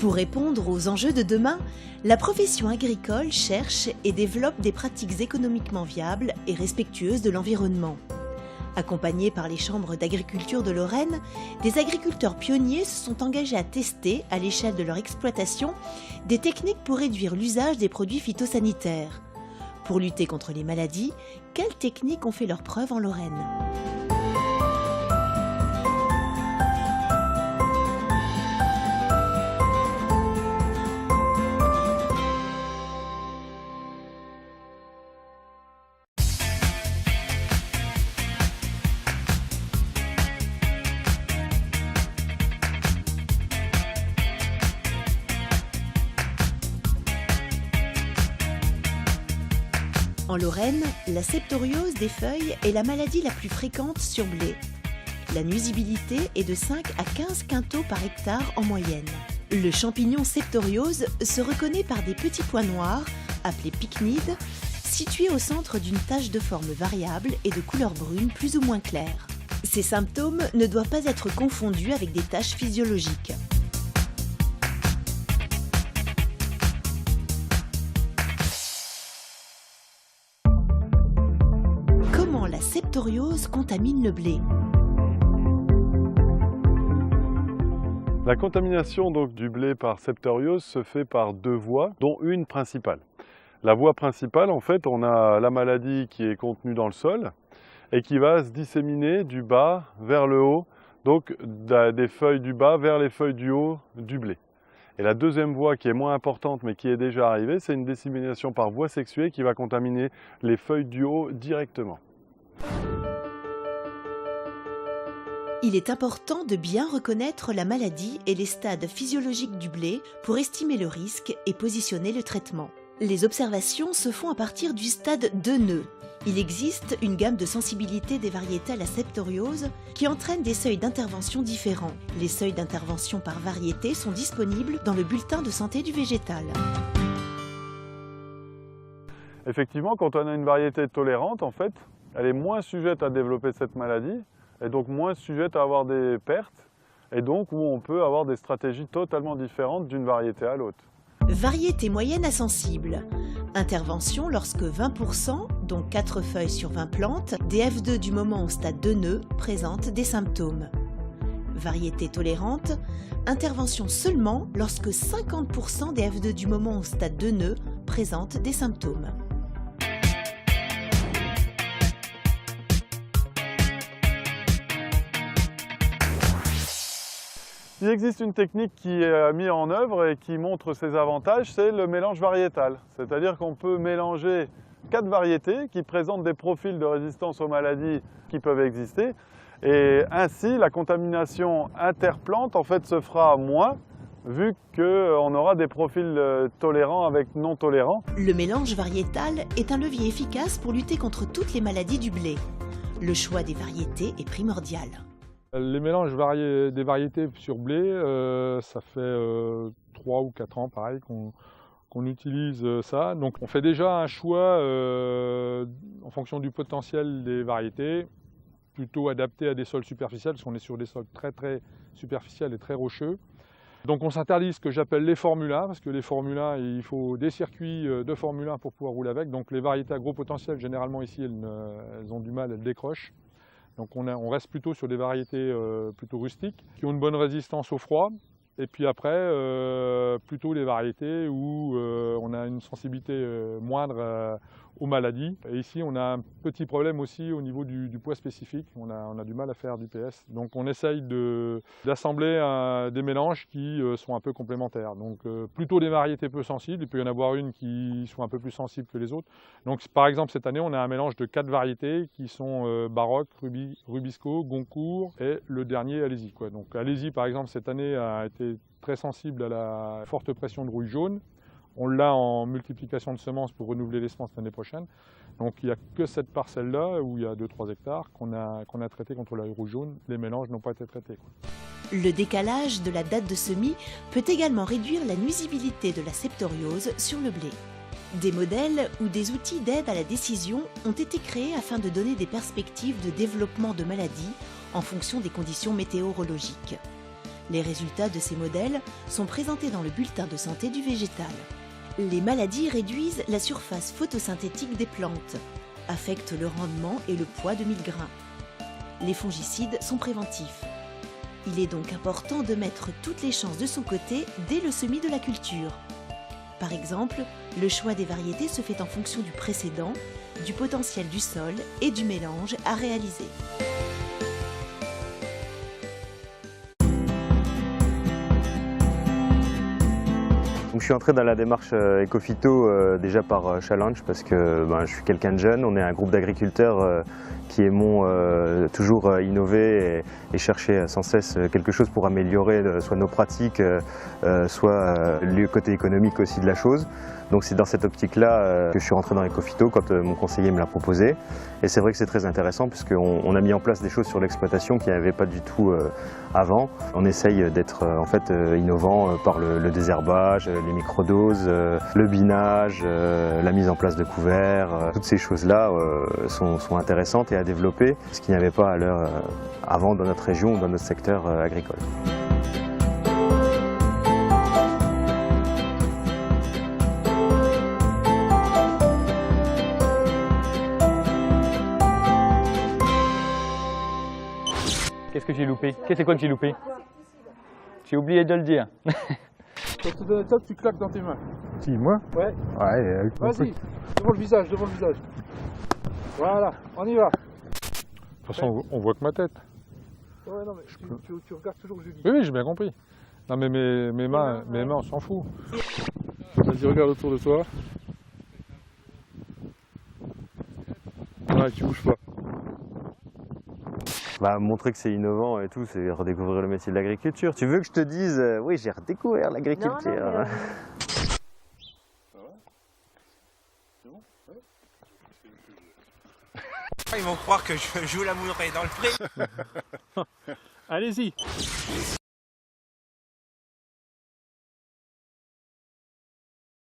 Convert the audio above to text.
Pour répondre aux enjeux de demain, la profession agricole cherche et développe des pratiques économiquement viables et respectueuses de l'environnement. Accompagnés par les chambres d'agriculture de Lorraine, des agriculteurs pionniers se sont engagés à tester, à l'échelle de leur exploitation, des techniques pour réduire l'usage des produits phytosanitaires. Pour lutter contre les maladies, quelles techniques ont fait leurs preuves en Lorraine ? En Lorraine, la septoriose des feuilles est la maladie la plus fréquente sur blé. La nuisibilité est de 5 à 15 quintaux par hectare en moyenne. Le champignon septoriose se reconnaît par des petits points noirs, appelés pycnides, situés au centre d'une tache de forme variable et de couleur brune plus ou moins claire. Ces symptômes ne doivent pas être confondus avec des taches physiologiques. La septoriose contamine le blé. La contamination donc, du blé par septoriose se fait par deux voies, dont une principale. La voie principale, en fait, on a la maladie qui est contenue dans le sol et qui va se disséminer du bas vers le haut, donc des feuilles du bas vers les feuilles du haut du blé. Et la deuxième voie qui est moins importante mais qui est déjà arrivée, c'est une dissémination par voie sexuée qui va contaminer les feuilles du haut directement. Il est important de bien reconnaître la maladie et les stades physiologiques du blé pour estimer le risque et positionner le traitement. Les observations se font à partir du stade 2 nœuds. Il existe une gamme de sensibilité des variétés à la septoriose qui entraîne des seuils d'intervention différents. Les seuils d'intervention par variété sont disponibles dans le bulletin de santé du végétal. Effectivement, quand on a une variété tolérante, en fait, elle est moins sujette à développer cette maladie et donc moins sujette à avoir des pertes et donc où on peut avoir des stratégies totalement différentes d'une variété à l'autre. Variété moyenne à sensible. Intervention lorsque 20%, donc 4 feuilles sur 20 plantes, des F2 du moment au stade 2 nœuds présentent des symptômes. Variété tolérante. Intervention seulement lorsque 50% des F2 du moment au stade 2 nœuds présentent des symptômes. Il existe une technique qui est mise en œuvre et qui montre ses avantages, c'est le mélange variétal. C'est-à-dire qu'on peut mélanger 4 variétés qui présentent des profils de résistance aux maladies qui peuvent exister. Et ainsi, la contamination interplante en fait, se fera moins, vu qu'on aura des profils tolérants avec non tolérants. Le mélange variétal est un levier efficace pour lutter contre toutes les maladies du blé. Le choix des variétés est primordial. Les mélanges des variétés sur blé, ça fait 3 ou 4 ans pareil qu'on utilise ça. Donc on fait déjà un choix en fonction du potentiel des variétés, plutôt adapté à des sols superficiels, parce qu'on est sur des sols très superficiels et très rocheux. Donc on s'interdit ce que j'appelle les formulas, parce que les formulas, il faut des circuits de formulas pour pouvoir rouler avec. Donc les variétés à gros potentiel, généralement ici, elles ont du mal, elles décrochent. Donc on reste plutôt sur des variétés plutôt rustiques, qui ont une bonne résistance au froid. Et puis après, plutôt les variétés où on a une sensibilité moindre aux maladies. Et ici, on a un petit problème aussi au niveau du poids spécifique. On a du mal à faire d'IPS. Donc on essaye d'assembler des mélanges qui sont un peu complémentaires. Donc plutôt des variétés peu sensibles. Il peut y en avoir une qui sont un peu plus sensibles que les autres. Donc par exemple, cette année, on a un mélange de 4 variétés qui sont Baroque, Rubisco, Goncourt et le dernier, Alési. Donc Alési, par exemple, cette année a été très sensible à la forte pression de rouille jaune. On l'a en multiplication de semences pour renouveler les semences l'année prochaine. Donc il n'y a que cette parcelle-là, où il y a 2-3 hectares, qu'on a traité contre la rouille jaune. Les mélanges n'ont pas été traités. Le décalage de la date de semis peut également réduire la nuisibilité de la septoriose sur le blé. Des modèles ou des outils d'aide à la décision ont été créés afin de donner des perspectives de développement de maladies en fonction des conditions météorologiques. Les résultats de ces modèles sont présentés dans le bulletin de santé du végétal. Les maladies réduisent la surface photosynthétique des plantes, affectent le rendement et le poids de 1000 grains. Les fongicides sont préventifs. Il est donc important de mettre toutes les chances de son côté dès le semis de la culture. Par exemple, le choix des variétés se fait en fonction du précédent, du potentiel du sol et du mélange à réaliser. Donc, je suis entré dans la démarche Ecophyto déjà par challenge parce que je suis quelqu'un de jeune, on est un groupe d'agriculteurs qui aimons toujours innover et chercher sans cesse quelque chose pour améliorer soit nos pratiques, soit le côté économique aussi de la chose. Donc c'est dans cette optique-là que je suis rentré dans Ecophyto quand mon conseiller me l'a proposé. Et c'est vrai que c'est très intéressant puisqu'on a mis en place des choses sur l'exploitation qu'il n'y avait pas du tout avant. On essaye d'être innovant par le désherbage, les microdoses, le binage, la mise en place de couverts. Toutes ces choses-là sont intéressantes et à développer, ce qu'il n'y avait pas à l'heure avant dans notre région ou dans notre secteur agricole. Qu'est-ce que j'ai loupé? C'est quoi que j'ai loupé? J'ai oublié de le dire. Quand tu donnes top, tu claques dans tes mains. Si, moi? Ouais. Ouais, Vas-y, devant le visage, devant le visage. Voilà, on y va. De toute façon, on voit que ma tête. Ouais, non, mais tu regardes toujours Julie. Oui, j'ai bien compris. Non, mais mes mains, on s'en fout. Vas-y, regarde autour de toi. Ouais, tu bouges pas. Montrer que c'est innovant et tout, c'est redécouvrir le métier de l'agriculture. Tu veux que je te dise, oui, j'ai redécouvert l'agriculture. Ils vont croire que je joue la mourée dans le pré. Allez-y.